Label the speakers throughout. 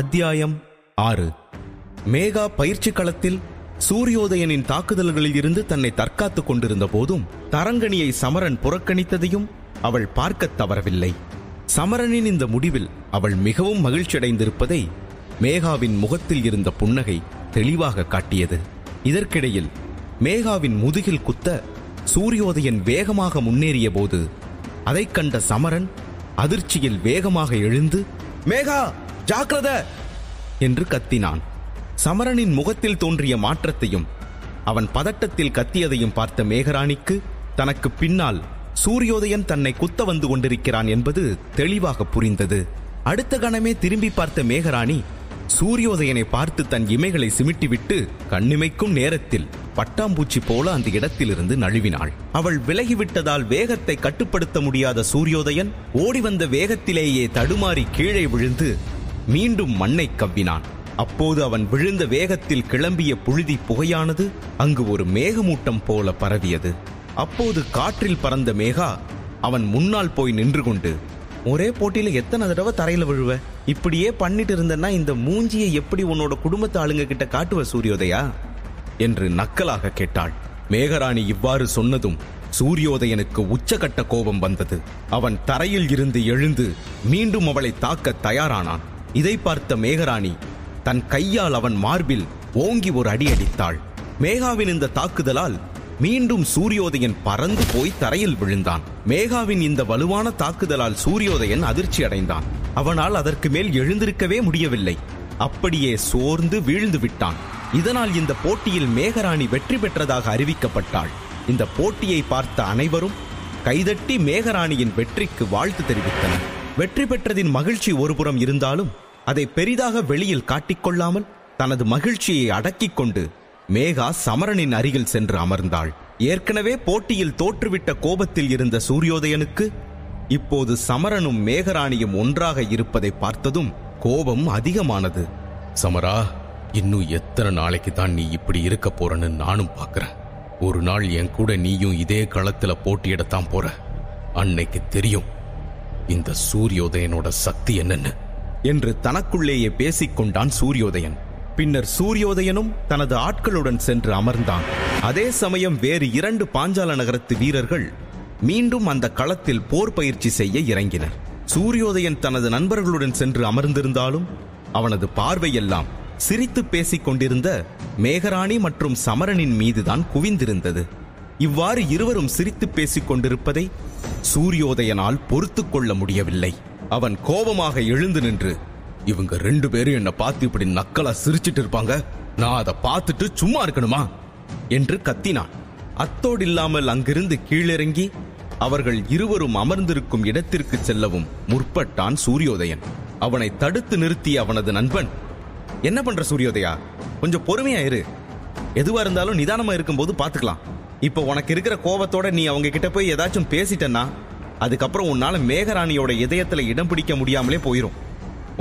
Speaker 1: அத்தியாயம் 6. மேகா பயிற்சி களத்தில் சூரியோதயனின் தாக்குதல்களில் இருந்து தன்னை தற்காத்துக் கொண்டிருந்த போதும் தரங்கணியை சமரன் புறக்கணித்ததையும் அவள் பார்க்க தவறவில்லை. சமரனின் இந்த முடிவில் அவள் மிகவும் மகிழ்ச்சியடைந்திருப்பதை மேகாவின் முகத்தில் இருந்த புன்னகை தெளிவாக காட்டியது. இதற்கிடையில் மேகாவின் முதுகில் குத்த சூரியோதயன் வேகமாக முன்னேறிய போது அதைக் கண்ட சமரன் அதிர்ச்சியில் வேகமாக எழுந்து, மேகா ஜாக்கிரத என்று கத்தினான். சமரனின் முகத்தில் தோன்றிய மாற்றத்தையும் அவன் பதட்டத்தில் கத்தியதையும் பார்த்த மேகராணிக்கு தனக்கு பின்னால் சூரியோதயன் தன்னை குத்த வந்து கொண்டிருக்கிறான் என்பது தெளிவாக புரிந்தது. அடுத்த கணமே திரும்பி பார்த்த மேகராணி சூரியோதயனை பார்த்து தன் இமைகளை சிமிட்டிவிட்டு கண்ணிமைக்கும் நேரத்தில் பட்டாம்பூச்சி போல அந்த இடத்திலிருந்து நழுவினாள். அவள் விலகிவிட்டதால் வேகத்தை கட்டுப்படுத்த முடியாத சூரியோதயன் ஓடி வந்த வேகத்திலேயே தடுமாறி கீழே விழுந்து மீண்டும் மண்ணை கவ்வினான். அப்போது அவன் விழுந்த வேகத்தில் கிளம்பிய புழுதி புகையானது அங்கு ஒரு மேகமூட்டம் போல பரவியது. அப்போது காற்றில் பறந்த மேகா அவன் முன்னால் போய் நின்று கொண்டு, ஒரே போட்டியில எத்தனை தடவை தரையில விழுவ? இப்படியே பண்ணிட்டு இருந்தன்னா இந்த மூஞ்சியை எப்படி உன்னோட குடும்பத்து ஆளுங்க கிட்ட காட்டுவ சூரியோதயா என்று நக்கலாக கேட்டாள். மேகராணி இவ்வாறு சொன்னதும் சூரியோதயனுக்கு உச்சகட்ட கோபம் வந்தது. அவன் தரையில் இருந்து எழுந்து மீண்டும் அவளை தாக்க தயாரானான். இதை பார்த்த மேகராணி தன் கையால் அவன் மார்பில் ஓங்கி ஒரு அடி அடித்தாள். மேகாவின் இந்த தாக்குதலால் மீண்டும் சூரியோதயன் பறந்து போய் தரையில் விழுந்தான். மேகாவின் இந்த வலுவான தாக்குதலால் சூரியோதயன் அதிர்ச்சி அடைந்தான். அவனால் அதற்கு மேல் எழுந்திருக்கவே முடியவில்லை. அப்படியே சோர்ந்து வீழ்ந்து விட்டான். இதனால் இந்த போட்டியில் மேகராணி வெற்றி பெற்றதாக அறிவிக்கப்பட்டாள். இந்த போட்டியை பார்த்த அனைவரும் கைதட்டி மேகராணியின் வெற்றிக்கு வாழ்த்து தெரிவித்தனர். வெற்றி பெற்றதின் மகிழ்ச்சி ஒருபுறம் இருந்தாலும் அதை பெரிதாக வெளியில் காட்டிக்கொள்ளாமல் தனது மகிழ்ச்சியை அடக்கிக் கொண்டு மேகா சமரனின் அருகில் சென்று அமர்ந்தாள். ஏற்கனவே போட்டியில் தோற்றுவிட்ட கோபத்தில் இருந்த சூரியோதயனுக்கு இப்போது சமரனும் மேகராணியும் ஒன்றாக இருப்பதை பார்த்ததும் கோபம் அதிகமானது.
Speaker 2: சமரா, இன்னும் எத்தனை நாளைக்கு தான் நீ இப்படி இருக்க போறன்னு நானும் பார்க்கிறேன். ஒரு நாள் என் கூட நீயும் இதே களத்துல போட்டியிடத்தான் போற. அன்னைக்கு தெரியும் இந்த சூரியோதயனோட சக்தி என்னன்னு
Speaker 1: என்று தனக்குள்ளேயே பேசிக்கொண்டான் சூரியோதயன். பின்னர் சூரியோதயனும் தனது ஆட்களுடன் சென்று அமர்ந்தான். அதே சமயம் வேறு 2 பாஞ்சால நகரத்து வீரர்கள் மீண்டும் அந்த களத்தில் போர் பயிற்சி செய்ய இறங்கினர். சூரியோதயன் தனது நண்பர்களுடன் சென்று அமர்ந்திருந்தாலும் அவனது பார்வையெல்லாம் சிரித்து பேசிக் கொண்டிருந்த மேகராணி மற்றும் சமரனின் மீதுதான் குவிந்திருந்தது. இவ்வாறு இருவரும் சிரித்து பேசிக் கொண்டிருப்பதை சூரியோதயனால் பொறுத்து கொள்ள முடியவில்லை. அவன் கோபமாக எழுந்து நின்று,
Speaker 2: இவங்க 2 பேரும் என்ன பார்த்து இப்படி நக்கலா சிரிச்சிட்டு இருப்பாங்க, நான் அதை பார்த்துட்டு சும்மா இருக்கணுமா
Speaker 1: என்று கத்தினான். அத்தோடில்லாமல் அங்கிருந்து கீழிறங்கி அவர்கள் இருவரும் அமர்ந்திருக்கும் இடத்திற்கு செல்லவும் முற்பட்டான் சூரியோதயன். அவனை தடுத்து நிறுத்திய அவனது நண்பன், என்ன பண்ற சூரியோதயா, கொஞ்சம் பொறுமையா இரு. எதுவா இருந்தாலும் நிதானமா இருக்கும்போது பாத்துக்கலாம். இப்ப உனக்கு இருக்கிற கோபத்தோட நீ அவங்க கிட்ட போய் ஏதாச்சும் பேசிட்டன்னா அதுக்கப்புறம் உன்னால மேகராணியோட இதயத்துல இடம் பிடிக்க முடியாமலே போயிரும்.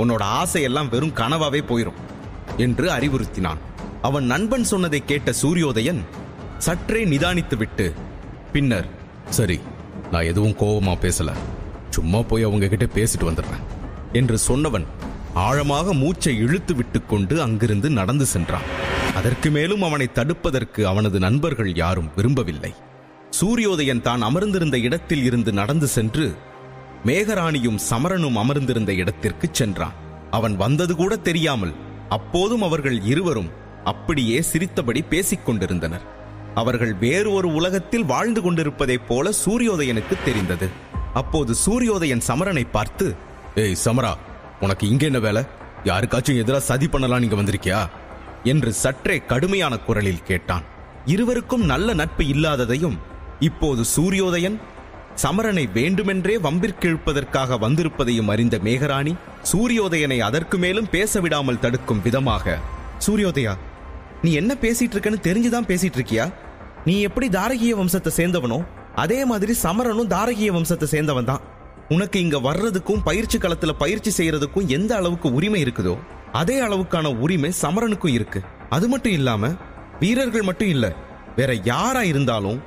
Speaker 1: உன்னோட ஆசையெல்லாம் வெறும் கனவாவே போயிரும் என்று அறிவுறுத்தினான். அவன் நண்பன் சொன்னதை கேட்ட சூரியோதயன் சற்றே நிதானித்து விட்டு பின்னர்,
Speaker 2: சரி, நான் எதுவும் கோபமா பேசல, சும்மா போய் அவங்க கிட்ட பேசிட்டு வந்துடுறேன்
Speaker 1: என்று சொன்னவன் ஆழமாக மூச்சை இழுத்து விட்டு கொண்டு அங்கிருந்து நடந்து சென்றான். அதற்கு மேலும் அவனை தடுப்பதற்கு அவனது நண்பர்கள் யாரும் விரும்பவில்லை. சூரியோதயன் தான் அமர்ந்திருந்த இடத்தில் இருந்து நடந்து சென்று மேகராணியும் சமரனும் அமர்ந்திருந்த இடத்திற்கு சென்றான். அவன் வந்தது கூட தெரியாமல் அப்போதும் அவர்கள் இருவரும் அப்படியே சிரித்தபடி பேசிக் கொண்டிருந்தனர். அவர்கள் வேறு ஒரு உலகத்தில் வாழ்ந்து கொண்டிருப்பதைப் போல சூரியோதயனுக்கு தெரிந்தது. அப்போது சூரியோதயன் சமரனை பார்த்து,
Speaker 2: ஏய் சமரா, உனக்கு இங்க என்ன வேலை? யாருக்காச்சும் எதிராக சதி பண்ணலாம் நீங்க வந்திருக்கியா
Speaker 1: என்று சற்றே கடுமையான குரலில் கேட்டான். இருவருக்கும் நல்ல நட்பு இல்லாததையும் இப்போது சூரியோதயன் சமரனை வேண்டுமென்றே வம்பிற்கு இழுப்பதற்காக வந்திருப்பதையும் அறிந்த மேகராணி சூரியோதயனை அதற்கு மேலும் பேச விடாமல் தடுக்கும் விதமாக, சூரியோதயா, நீ என்ன பேசிட்டு இருக்கன்னு தெரிஞ்சுதான் பேசிட்டு இருக்கியா? நீ எப்படி தாரகிய வம்சத்தை சேர்ந்தவனோ அதே மாதிரி சமரனும் தாரகிய வம்சத்தை சேர்ந்தவன் தான். உனக்கு இங்க வர்றதுக்கும் பயிற்சி களத்துல பயிற்சி செய்யறதுக்கும் எந்த அளவுக்கு உரிமை இருக்குதோ அதே அளவுக்கான உரிமை சமரனுக்கும் இருக்கு. அது மட்டும் இல்லாம வீரர்கள் மட்டும் இல்ல, வேற யாரா இருந்தாலும்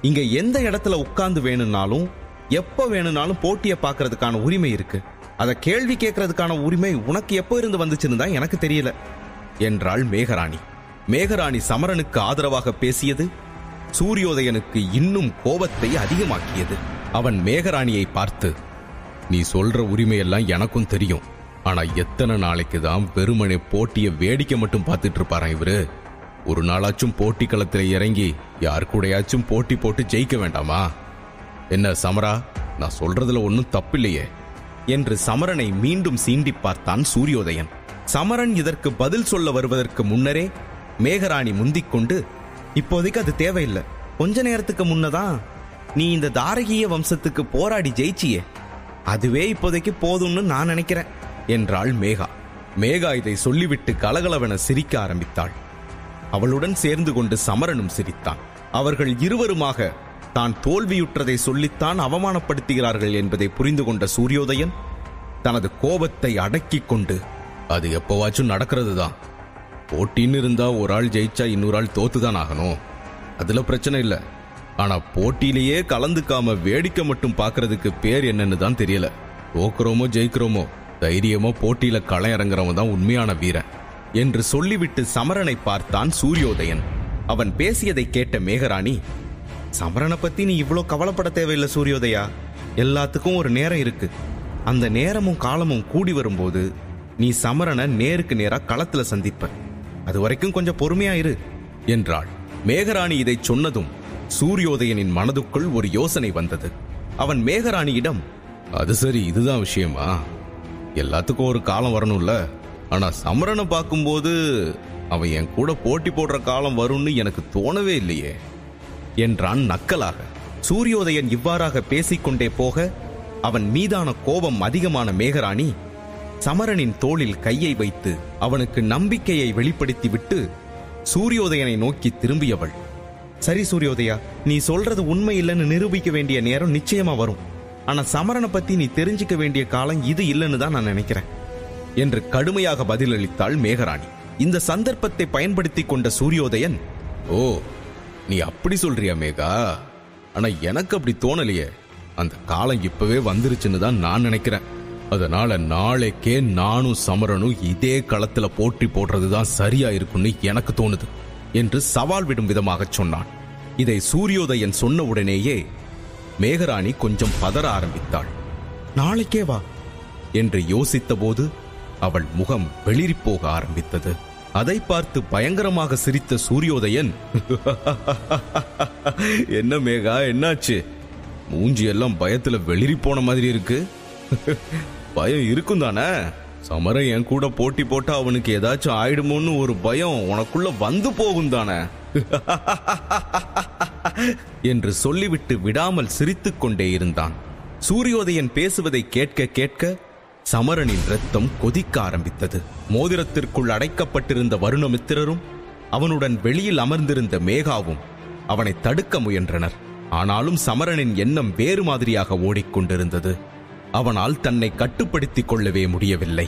Speaker 1: இங்க எந்த இடத்துல உட்கார்ந்து வேணும்னாலும் எப்ப வேணும்னாலும் போட்டியை பார்க்கறதுக்கான உரிமை இருக்கு. அதை கேள்வி கேட்கறதுக்கான உரிமை உனக்கு எப்போ இருந்து வந்துச்சுன்னு தான் எனக்கு தெரியல என்றாள் மேகராணி. மேகராணி சமரனுக்கு ஆதரவாக பேசியது சூரியோதயனுக்கு இன்னும் கோபத்தை அதிகமாக்கியது. அவன் மேகராணியை பார்த்து,
Speaker 2: நீ சொல்ற உரிமையெல்லாம் எனக்கும் தெரியும். ஆனா எத்தனை நாளைக்கு தான் வெறுமனே போட்டிய வேடிக்கை மட்டும் பார்த்துட்டு இருப்பாரா இவரு? ஒரு நாளாச்சும் போட்டி களத்துல இறங்கி யார் கூடயாச்சும் போட்டி போட்டு ஜெயிக்க வேண்டாமா? என்ன சமரா, நான் சொல்றதுல ஒன்னும் தப்பில்லையே
Speaker 1: என்று சமரனை மீண்டும் சீண்டி பார்த்தான் சூரியோதயன். சமரன் இதற்கு பதில் சொல்ல வருவதற்கு முன்னரே மேகராணி முந்திக்கொண்டு, இப்போதைக்கு அது தேவையில்லை, கொஞ்ச நேரத்துக்கு முன்னதான் நீ இந்த தாரகீய வம்சத்துக்கு போராடி ஜெயிச்சியே, அதுவே இப்போதைக்கு போதும்னு நான் நினைக்கிறேன் என்றாள் மேகா. மேகா இதை சொல்லிவிட்டு கலகலவென சிரிக்க ஆரம்பித்தாள். அவளுடன் சேர்ந்து கொண்டு சமரனும் சிரித்தான். அவர்கள் இருவருமாக தான் தோல்வியுற்றதை சொல்லித்தான் அவமானப்படுத்துகிறார்கள் என்பதை புரிந்து கொண்ட சூரியோதயன் தனது கோபத்தை அடக்கிக் கொண்டு,
Speaker 2: அது எப்பவாச்சும் நடக்கிறது தான். போட்டின்னு இருந்தா ஒரு ஆள் ஜெயிச்சா இன்னொரு ஆள் தோத்துதான் ஆகணும், அதுல பிரச்சனை இல்லை. ஆனா போட்டியிலேயே கலந்துக்காம வேடிக்கை மட்டும் பார்க்கறதுக்கு பேர் என்னன்னு தான் தெரியல. தோக்குறோமோ ஜெயிக்கிறோமோ தைரியமோ போட்டியில களம் இறங்குறவன் தான் உண்மையான வீரன் என்று சொல்லிவிட்டு சமரனை பார்த்தான் சூரியோதயன். அவன் பேசியதை கேட்ட மேகராணி, சமரனை பத்தி நீ இவ்வளோ கவலைப்பட தேவையில்லை சூரியோதயா, எல்லாத்துக்கும் ஒரு நேரம் இருக்கு. அந்த நேரமும் காலமும் கூடி வரும்போது நீ சமரனை நேருக்கு நேரா களத்துல சந்திப்ப, அது வரைக்கும் கொஞ்சம் பொறுமையா இரு என்றாள். மேகராணி இதை சொன்னதும் சூரியோதயனின் மனதுக்குள் ஒரு யோசனை வந்தது. அவன் மேகராணியிடம், அது சரி, இதுதான் விஷயமா? எல்லாத்துக்கும் ஒரு காலம் வரணும்ல. ஆனா சமரனை பார்க்கும்போது அவன் என் கூட போட்டி போடுற காலம் வரும்னு எனக்கு தோணவே இல்லையே
Speaker 1: என்றான் நக்கலாக. சூரியோதயன் இவ்வாறாக பேசிக்கொண்டே போக அவன் மீதான கோபம் அதிகமான மேகராணி சமரனின் தோளில் கையை வைத்து அவனுக்கு நம்பிக்கையை வெளிப்படுத்திவிட்டு சூரியோதயனை நோக்கி திரும்பியவள், சரி சூரியோதயா, நீ சொல்றது உண்மை இல்லைன்னு நிரூபிக்க வேண்டிய நேரம் நிச்சயமா வரும். ஆனா சமரனை பத்தி நீ தெரிஞ்சுக்க வேண்டிய காலம் இது இல்லைன்னு தான் நான் நினைக்கிறேன் என்று கடுமையாக பதிலளித்தாள் மேகராணி. இந்த சந்தர்ப்பத்தை பயன்படுத்தி கொண்ட சூரியோதயன்,
Speaker 2: ஓ, நீ அப்படி சொல்றியா மேகா? ஆனா எனக்கு அப்படி தோணலையே. அந்த காலம் இப்பவே வந்துருச்சுன்னு தான் நான் நினைக்கிறேன். அதனால நாளைக்கே நானும் சமரனும் இதே களத்துல போட்டி போடுறதுதான் சரியா இருக்குன்னு எனக்கு தோணுது என்று சவால் விடும் விதமாக சொன்னான். இதை சூரியோதயன் சொன்ன உடனேயே மேகராணி கொஞ்சம் பதற ஆரம்பித்தாள். நாளைக்கே வா என்று யோசித்த போது அவள் முகம் வெளிரிப்போக ஆரம்பித்தது. அதை பார்த்து பயங்கரமாக சிரித்த சூரியோதயன், என்ன மேகா, என்னாச்சு? மூஞ்சி எல்லாம் பயத்துல வெளிரி போன மாதிரி இருக்கு. பயம் இருக்கும் தானே? சமரன் என் கூட போட்டி போட்டா அவனுக்கு ஏதாச்சும் ஆயிடுமோன்னு ஒரு பயம் உனக்குள்ள வந்து போகும் தானே என்று சொல்லிவிட்டு விடாமல் சிரித்துக் கொண்டே இருந்தான். சூரியோதயன் பேசுவதை கேட்க கேட்க சமரனின் இரத்தம் கொதிக்க ஆரம்பித்தது. மோதிரத்திற்குள் அடைக்கப்பட்டிருந்த வருணமித்திரரும் அவனுடன் வெளியில் அமர்ந்திருந்த மேகாவும் அவனை தடுக்க முயன்றனர். ஆனாலும் சமரனின் எண்ணம் வேறு மாதிரியாக ஓடிக்கொண்டிருந்தது. அவனால் தன்னை கட்டுப்படுத்திக் கொள்ளவே முடியவில்லை.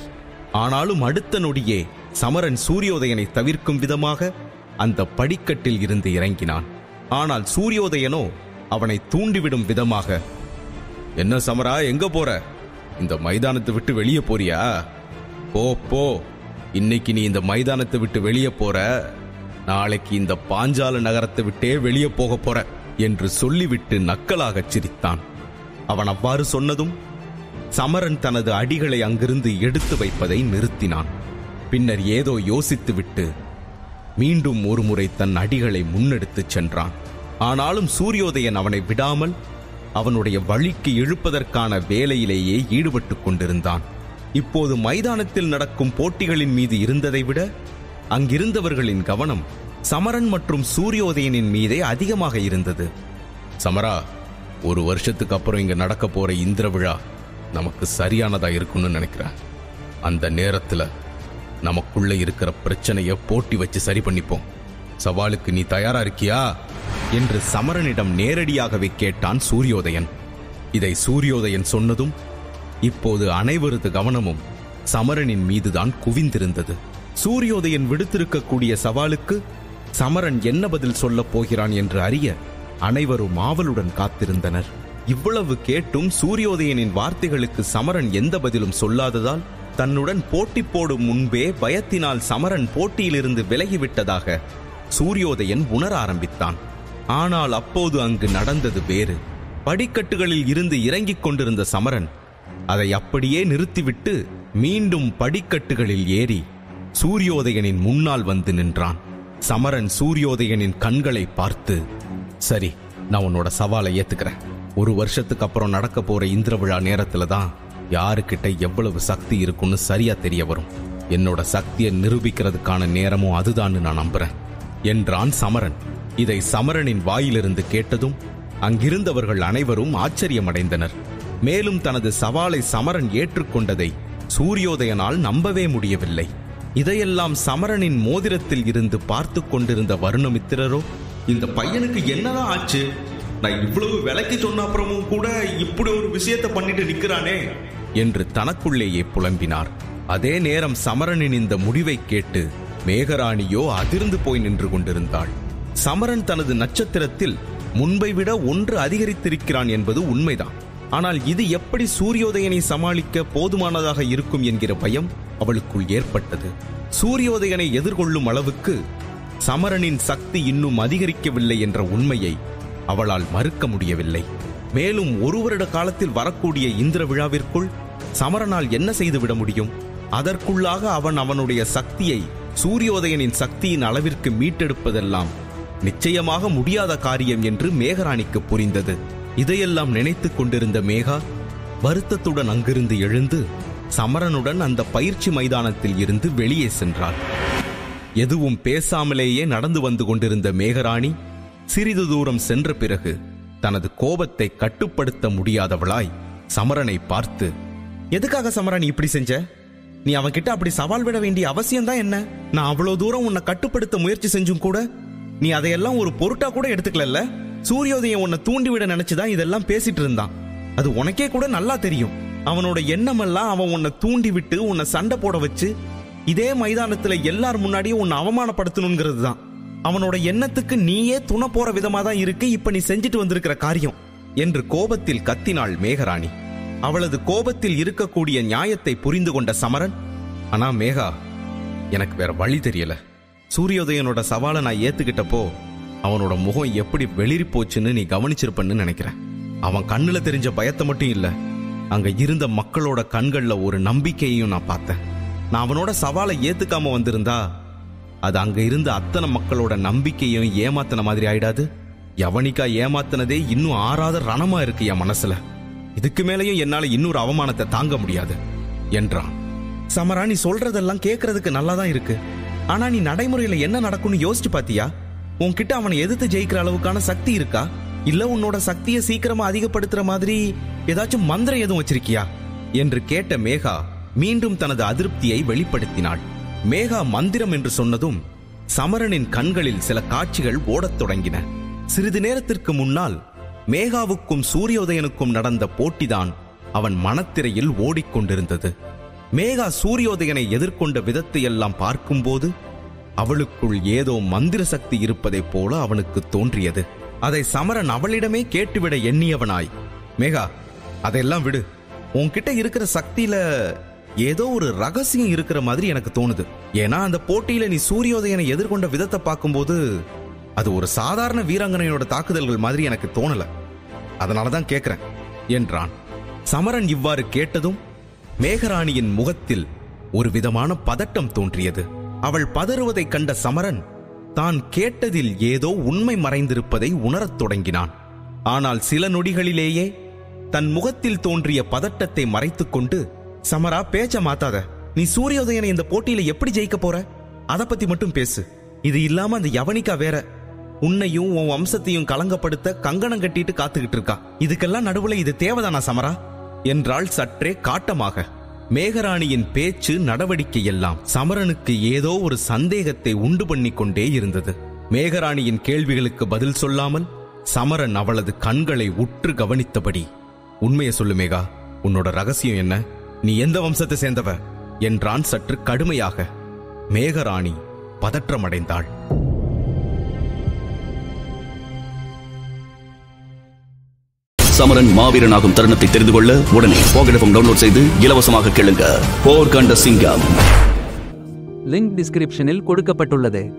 Speaker 2: ஆனாலும் அடுத்த நொடியே சமரன் சூரியோதயனை தவிர்க்கும் விதமாக அந்த படிக்கட்டில் இருந்து இறங்கினான். ஆனால் சூரியோதயனோ அவனை தூண்டிவிடும் விதமாக, என்ன சமரா, எங்க போற? இந்த மைதானத்தை விட்டு வெளியே போறியா? போ போ, இன்னைக்கு நீ இந்த மைதானத்தை விட்டு வெளியே போற, நாளைக்கு இந்த பாஞ்சால நகரத்தை விட்டே வெளியே போக போற என்று சொல்லிவிட்டு நக்கலாக சிரித்தான். அவன் அவ்வாறு சொன்னதும் சமரன் தனது அடிகளை அங்கிருந்து எடுத்து வைப்பதை நிறுத்தினான். பின்னர் ஏதோ யோசித்துவிட்டு மீண்டும் ஒருமுறை தன் அடிகளை முன்னெடுத்துச் சென்றான். ஆனாலும் சூரியோதயன் அவனை விடாமல் அவனுடைய வழிக்கு இழுப்பதற்கான வேலையிலேயே ஈடுபட்டுக் கொண்டிருந்தான். இப்போது மைதானத்தில் நடக்கும் போட்டிகளின் மீது இருந்ததை விட அங்கிருந்தவர்களின் கவனம் சமரன் மற்றும் சூரியோதயனின் மீதே அதிகமாக இருந்தது. சமரா, ஒரு வருஷத்துக்கு அப்புறம் இங்க நடக்க போற இந்திர விழா நமக்கு சரியானதா இருக்கும்னு நினைக்கிறேன். அந்த நேரத்துல நமக்குள்ள இருக்கிற பிரச்சனைய போட்டி வச்சு சரி பண்ணிப்போம். சவாலுக்கு நீ தயாரா இருக்கியா என்று சமரனிடம் நேரடியாகவே கேட்டான் சூரியோதயன். இதை சூரியோதயன் சொன்னதும் இப்போது அனைவரது கவனமும் சமரனின் மீதுதான் குவிந்திருந்தது. சூரியோதயன் விடுத்திருக்கக்கூடிய சவாலுக்கு சமரன் என்ன பதில் சொல்லப் போகிறான் என்று அறிய அனைவரும் ஆவலுடன் காத்திருந்தனர்.
Speaker 1: இவ்வளவு கேட்டும் சூரியோதயனின் வார்த்தைகளுக்கு சமரன் எந்த பதிலும் சொல்லாததால் தன்னுடன் போட்டி போடும் முன்பே பயத்தினால் சமரன் போட்டியிலிருந்து விலகிவிட்டதாக சூரியோதயன் உணர ஆரம்பித்தான். ஆனால் அப்போது அங்கு நடந்தது வேறு. படிக்கட்டுகளில் இருந்து இறங்கிக் கொண்டிருந்த சமரன் அதை அப்படியே நிறுத்திவிட்டு மீண்டும் படிக்கட்டுகளில் ஏறி சூரியோதயனின் முன்னால் வந்து நின்றான். சமரன் சூரியோதயனின் கண்களை பார்த்து, சரி, நான் உன்னோட சவாலை ஏத்துக்கிறேன். 1 வருஷத்துக்கு அப்புறம் நடக்க போற இந்திர விழா நேரத்துல தான் யாருக்கிட்ட எவ்வளவு சக்தி இருக்குன்னு சரியா தெரிய வரும். என்னோட சக்தியை நிரூபிக்கிறதுக்கான நேரமும் அதுதான்னு நான் நம்புறேன் என்றான் சமரன். இதை சமரனின் வாயிலிருந்து கேட்டதும் அங்கிருந்தவர்கள் அனைவரும் ஆச்சரியமடைந்தனர். மேலும் தனது சவாலை சமரன் ஏற்றுக்கொண்டதை சூரியோதயனால் நம்பவே முடியவில்லை. இதையெல்லாம் சமரனின் மோதிரத்தில் இருந்து பார்த்து கொண்டிருந்த வருணமித்திரரோ, இந்த பையனுக்கு என்னதான் ஆச்சு? நான் இவ்வளவு விலைக்கு சொன்ன அப்புறமும் கூட இப்படி ஒரு விஷயத்தை பண்ணிட்டு நிக்கிறானே என்று தனக்குள்ளேயே புலம்பினார். அதே நேரம் சமரனின் இந்த முடிவை கேட்டு மேகராணியோ அதிர்ந்து போய் நின்று கொண்டிருந்தாள். சமரன் தனது நட்சத்திரத்தில் முன்பை விட 1 அதிகரித்திருக்கிறான் என்பது உண்மைதான். ஆனால் இது எப்படி சூரியோதயனை சமாளிக்க போதுமானதாக இருக்கும் என்கிற பயம் அவளுக்குள் ஏற்பட்டது. சூரியோதயனை எதிர்கொள்ளும் அளவுக்கு சமரனின் சக்தி இன்னும் அதிகரிக்கவில்லை என்ற உண்மையை அவளால் மறுக்க முடியவில்லை. மேலும் 1 வருட காலத்தில் வரக்கூடிய இந்திர விழாவிற்குள் சமரனால் என்ன செய்துவிட முடியும்? அதற்குள்ளாக அவனுடைய சக்தியை சூரியோதயனின் சக்தியின் அளவிற்கு மீட்டெடுப்பதெல்லாம் நிச்சயமாக முடியாத காரியம் என்று மேகராணிக்கு புரிந்தது. இதையெல்லாம் நினைத்துக் கொண்டிருந்த மேகா வருத்தத்துடன் அங்கிருந்து எழுந்து சமரனுடன் அந்த பயிற்சி மைதானத்தில் இருந்து வெளியே சென்றாள். எதுவும் பேசாமலேயே நடந்து வந்து கொண்டிருந்த மேகராணி சிறிது தூரம் சென்ற பிறகு தனது கோபத்தை கட்டுப்படுத்த முடியாதவளாய் சமரனை பார்த்து, எதுக்காக சமரன் இப்படி செஞ்ச? நீ அவன்கிட்ட அப்படி சவால் விட வேண்டிய அவசியம்தான் என்ன? நான் அவ்வளவு தூரம் உன்னை கட்டுப்படுத்த முயற்சி செஞ்சும் கூட நீ அதையெல்லாம் ஒரு பொருட்டா கூட எடுத்துக்கல. சூரியோதயம் உன்னை தூண்டிவிட நினைச்சுதான் இதெல்லாம் பேசிட்டு இருந்தான். அது உனக்கே கூட நல்லா தெரியும். அவனோட எண்ணமெல்லாம் அவன் உன்னை தூண்டி விட்டு உன்னை சண்டை போட வச்சு இதே மைதானத்துல எல்லார் முன்னாடியும் உன்னை அவமானப்படுத்தணுங்கிறது தான். அவனோட எண்ணத்துக்கு நீயே துணை போற விதமா தான் இருக்கு இப்ப நீ செஞ்சுட்டு வந்திருக்கிற காரியம் என்று கோபத்தில் கத்தினாள் மேகராணி. அவளது கோபத்தில் இருக்கக்கூடிய நியாயத்தை புரிந்து கொண்ட சமரன், ஆனா மேகா, எனக்கு வேற வழி தெரியல. சூரியோதயனோட சவாலை நான் ஏத்துக்கிட்டப்போ அவனோட முகம் எப்படி வெளிரி போச்சுன்னு நீ கவனிச்சிருப்பன்னு நினைக்கிறேன். அவன் கண்ணுல தெரிஞ்ச பயத்தை மட்டும் இல்ல, அங்க இருந்த மக்களோட கண்கள்ல ஒரு நம்பிக்கையையும் நான் பார்த்தேன். நான் அவனோட சவாலை ஏத்துக்காம வந்திருந்தா அது அங்க இருந்த அத்தனை மக்களோட நம்பிக்கையும் ஏமாத்தின மாதிரி ஆயிடாது? யவனிகா ஏமாத்தினதே இன்னும் ஆறாத ரணமா இருக்கு என் மனசுல. இதுக்கு மேலேயும் என்னால இன்னொரு அவமானத்தை தாங்க முடியாது என்றான். சமரா, நீ சொல்றதெல்லாம் கேட்கறதுக்கு நல்லாதான் இருக்கு. ஆனா நீ நடைமுறையில என்ன நடக்கும்னு யோசிச்சு பாத்தியா? உன்கிட்ட அவனை எதிர்த்து ஜெயிக்கிற அளவுக்கான சக்தி இருக்கா? இல்ல உன்னோட சக்தியை சீக்கிரமா அதிகப்படுத்துற மாதிரி ஏதாச்சும் மந்திரம் எதுவும் வச்சிருக்கியா என்று கேட்ட மேகா மீண்டும் தனது அதிருப்தியை வெளிப்படுத்தினாள். மேகா மந்திரம் என்று சொன்னதும் சமரனின் கண்களில் சில காட்சிகள் ஓடத் தொடங்கின. சிறிது நேரத்திற்கு முன்னால் மேகாவுக்கும் சூரியோதயனுக்கும் நடந்த போட்டிதான் அவன் மனத்திரையில் ஓடிக்கொண்டிருந்தது. மேகா சூரியோதயனை எதிர்கொண்ட விதத்தை எல்லாம் பார்க்கும்போது அவளுக்குள் ஏதோ மந்திர சக்தி இருப்பதைப் போல அவனுக்கு தோன்றியது. அதை சமரன் அவளிடமே கேட்டுவிட எண்ணியவனாய், மேகா, அதெல்லாம் விடு. உன்கிட்ட இருக்கிற சக்தியில ஏதோ ஒரு ரகசியம் இருக்கிற மாதிரி எனக்கு தோணுது. ஏன்னா அந்த போட்டியில நீ சூரியோதயனை எதிர்கொண்ட விதத்தை பார்க்கும்போது அது ஒரு சாதாரண வீராங்கனையோட தாக்குதல்கள் மாதிரி எனக்கு தோணல. அதனாலதான் கேட்கிறேன் என்றான். சமரன் இவ்வாறு கேட்டதும் மேகராணியின் முகத்தில் ஒரு விதமான பதட்டம் தோன்றியது. அவள் பதறுவதை கண்ட சமரன் தான் கேட்டதில் ஏதோ உண்மை மறைந்திருப்பதை உணரத் தொடங்கினான். ஆனால் சில நொடிகளிலேயே தன் முகத்தில் தோன்றிய பதட்டத்தை மறைத்துக் கொண்டு, சமரா, பேச்ச மாத்தாத. நீ சூரியோதயனை இந்த போட்டியில எப்படி ஜெயிக்க போற? அத பத்தி மட்டும் பேசு. இது இல்லாம அந்த யவனிகா வேற உன்னையும் உன் வம்சத்தையும் கலங்கப்படுத்த கங்கணம் கட்டிட்டு காத்துக்கிட்டு இருக்கா. இதுக்கெல்லாம் நடுவுல இது தேவைதானா சமரா என்றாள் சற்றே காட்டமாக. மேகராணியின் பேச்சு நடவடிக்கை எல்லாம் சமரனுக்கு ஏதோ ஒரு சந்தேகத்தை உண்டு பண்ணி கொண்டே இருந்தது. மேகராணியின் கேள்விகளுக்கு பதில் சொல்லாமல் சமரன் அவளது கண்களை உற்று கவனித்தபடி, உண்மையை சொல்லு மேகா, உன்னோட ரகசியம் என்ன? நீ எந்த வம்சத்தை சேர்ந்தவ என்றான் சற்று கடுமையாக. மேகராணி பதற்றமடைந்தாள்.
Speaker 3: சமரன் மாவீரனாகும் தருணத்தை தெரிந்து கொள்ள உடனே பாக்கெட் எஃப்எம் டவுன்லோட் செய்து இலவசமாக கேளுங்க. போர் கண்ட சிங்கம்.
Speaker 4: லிங்க் டிஸ்கிரிப்ஷனில் கொடுக்கப்பட்டுள்ளது.